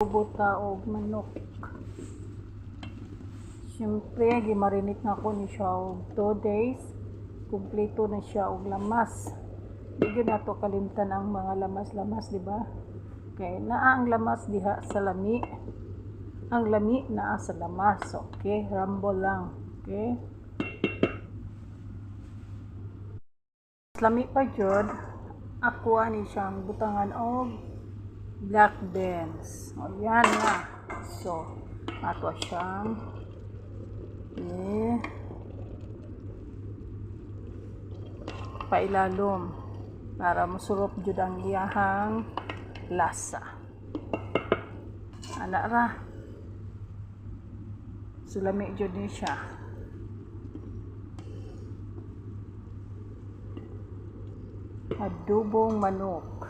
buta og manok. Siyempre gimarinate na ko ni siya og 2 days. Kumpleto na siya og lamas. Di gyud nato kalimtan ang mga lamas-lamas, di ba? Kay naa ang lamas diha sa lami. Ang lami naa sa lamas. Okay, rumble lang. Okay? Lami pa jud, ako ani siyang butangan og black beans. O yan na. So, ato siyang pailalom para masurop jud ang iyahang lasa. Ana ra. Sulami jud ni siya. Adobong manok.